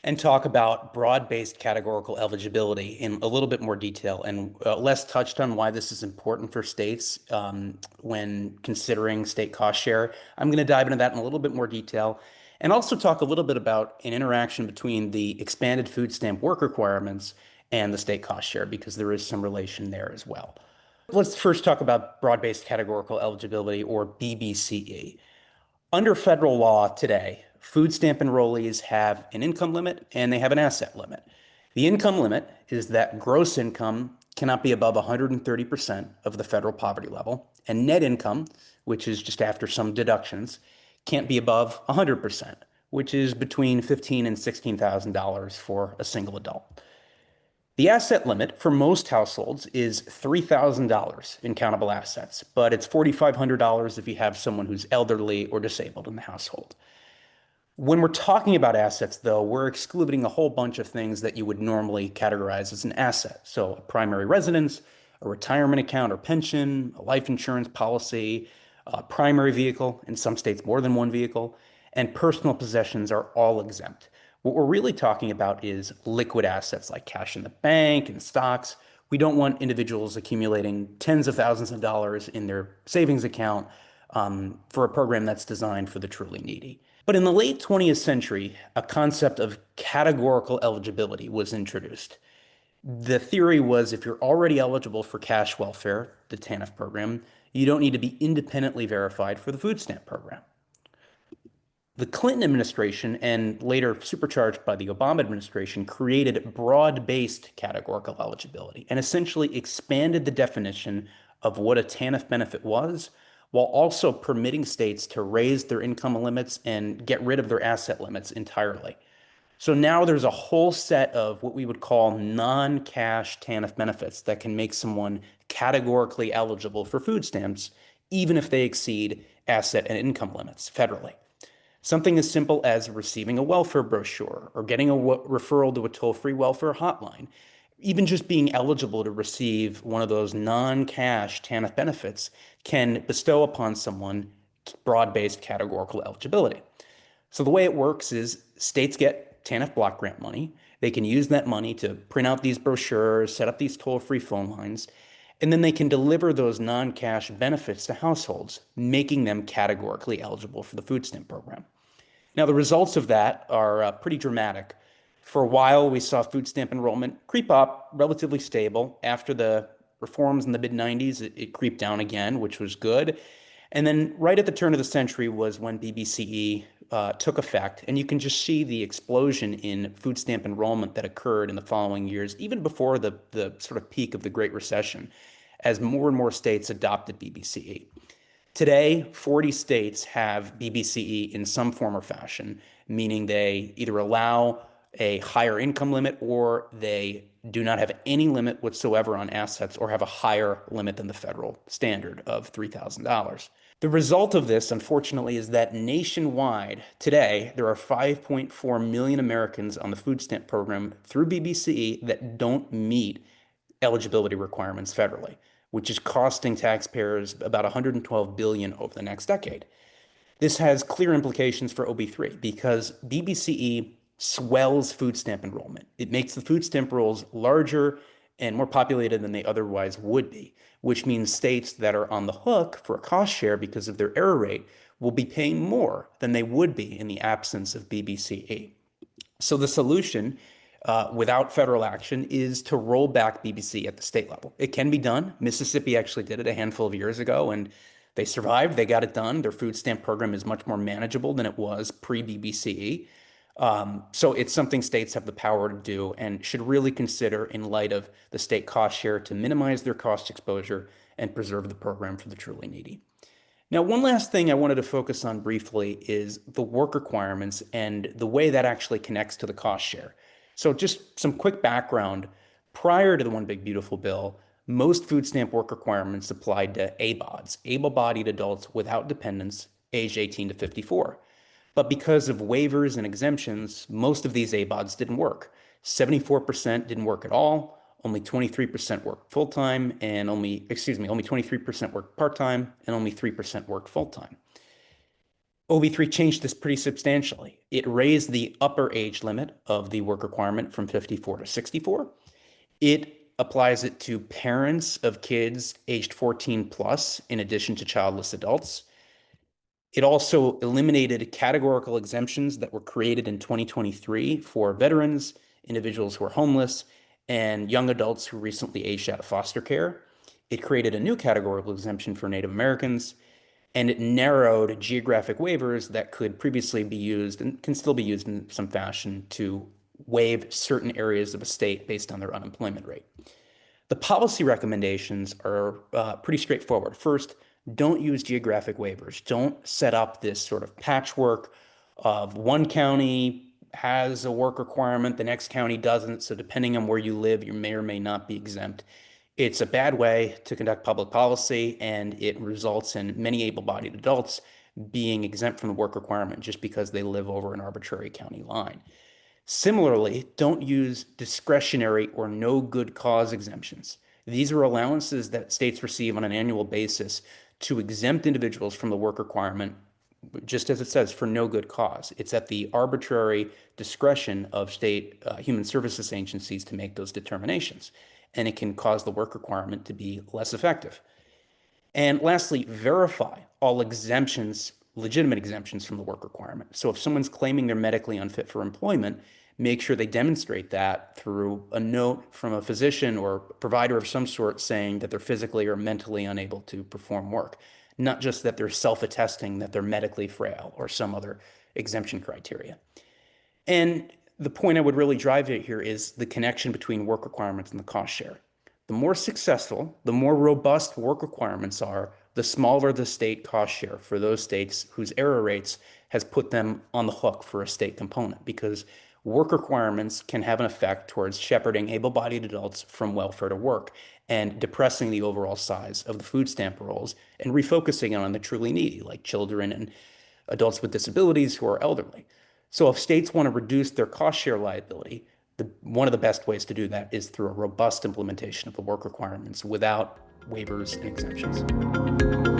and talk about broad-based categorical eligibility in a little bit more detail. And Les touched on why this is important for states when considering state cost share. I'm going to dive into that in a little bit more detail and also talk a little bit about an interaction between the expanded food stamp work requirements and the state cost share, because there is some relation there as well. Let's first talk about broad-based categorical eligibility, or BBCE. Under federal law today, food stamp enrollees have an income limit and they have an asset limit. The income limit is that gross income cannot be above 130% of the federal poverty level, and net income, which is just after some deductions, can't be above 100%, which is between $15,000 and $16,000 for a single adult. The asset limit for most households is $3,000 in countable assets, but it's $4,500 if you have someone who's elderly or disabled in the household. When we're talking about assets, though, we're excluding a whole bunch of things that you would normally categorize as an asset. So a primary residence, a retirement account or pension, a life insurance policy, a primary vehicle, in some states more than one vehicle, and personal possessions are all exempt. What we're really talking about is liquid assets like cash in the bank and stocks. We don't want individuals accumulating tens of thousands of dollars in their savings account for a program that's designed for the truly needy. But in the late 20th century, a concept of categorical eligibility was introduced. The theory was if you're already eligible for cash welfare, the TANF program, you don't need to be independently verified for the food stamp program. The Clinton administration, and later supercharged by the Obama administration, created broad-based categorical eligibility and essentially expanded the definition of what a TANF benefit was, while also permitting states to raise their income limits and get rid of their asset limits entirely. So now there's a whole set of what we would call non-cash TANF benefits that can make someone categorically eligible for food stamps, even if they exceed asset and income limits federally. Something as simple as receiving a welfare brochure or getting a referral to a toll-free welfare hotline, even just being eligible to receive one of those non-cash TANF benefits can bestow upon someone broad-based categorical eligibility. So the way it works is states get TANF block grant money. They can use that money to print out these brochures, set up these toll-free phone lines, and then they can deliver those non-cash benefits to households, making them categorically eligible for the food stamp program. Now, the results of that are pretty dramatic. For a while, we saw food stamp enrollment creep up, relatively stable. After the reforms in the mid-90s, it creeped down again, which was good. And then right at the turn of the century was when BBCE took effect. And you can just see the explosion in food stamp enrollment that occurred in the following years, even before the sort of peak of the Great Recession, as more and more states adopted BBCE. Today, 40 states have BBCE in some form or fashion, meaning they either allow a higher income limit or they do not have any limit whatsoever on assets or have a higher limit than the federal standard of $3,000. The result of this, unfortunately, is that nationwide today, there are 5.4 million Americans on the food stamp program through BBCE that don't meet eligibility requirements federally, which is costing taxpayers about $112 billion over the next decade. This has clear implications for OB3 because BBCE swells food stamp enrollment. It makes the food stamp rolls larger and more populated than they otherwise would be, which means states that are on the hook for a cost share because of their error rate will be paying more than they would be in the absence of BBCE. So the solution without federal action is to roll back BBC at the state level. It can be done. Mississippi actually did it a handful of years ago, and they survived. They got it done. Their food stamp program is much more manageable than it was pre-BBCE. So it's something states have the power to do and should really consider in light of the state cost share to minimize their cost exposure and preserve the program for the truly needy. Now, one last thing I wanted to focus on briefly is the work requirements and the way that actually connects to the cost share. So just some quick background. Prior to the One Big Beautiful Bill, most food stamp work requirements applied to ABODs, able-bodied adults without dependents, age 18 to 54. But because of waivers and exemptions, most of these ABODs didn't work. 74% didn't work at all, only 23% worked full-time, and only 23% worked part-time, and only 3% worked full-time. OB3 changed this pretty substantially. It raised the upper age limit of the work requirement from 54 to 64. It applies it to parents of kids aged 14 plus, in addition to childless adults. It also eliminated categorical exemptions that were created in 2023 for veterans, individuals who are homeless, and young adults who recently aged out of foster care. It created a new categorical exemption for Native Americans, and it narrowed geographic waivers that could previously be used and can still be used in some fashion to waive certain areas of a state based on their unemployment rate. The policy recommendations are pretty straightforward. First, don't use geographic waivers. Don't set up this sort of patchwork of one county has a work requirement, the next county doesn't. So depending on where you live, you may or may not be exempt. It's a bad way to conduct public policy, and it results in many able-bodied adults being exempt from the work requirement just because they live over an arbitrary county line. Similarly, don't use discretionary or no good cause exemptions. These are allowances that states receive on an annual basis to exempt individuals from the work requirement, just as it says, for no good cause. It's at the arbitrary discretion of state human services agencies to make those determinations, and it can cause the work requirement to be less effective. And lastly, verify all exemptions, legitimate exemptions from the work requirement. So if someone's claiming they're medically unfit for employment, make sure they demonstrate that through a note from a physician or provider of some sort saying that they're physically or mentally unable to perform work, not just that they're self-attesting that they're medically frail or some other exemption criteria. And the point I would really drive at here is the connection between work requirements and the cost share. The more successful, the more robust work requirements are, the smaller the state cost share for those states whose error rates has put them on the hook for a state component, because work requirements can have an effect towards shepherding able-bodied adults from welfare to work and depressing the overall size of the food stamp rolls and refocusing on the truly needy, like children and adults with disabilities who are elderly. So if states want to reduce their cost share liability, one of the best ways to do that is through a robust implementation of the work requirements without waivers and exemptions.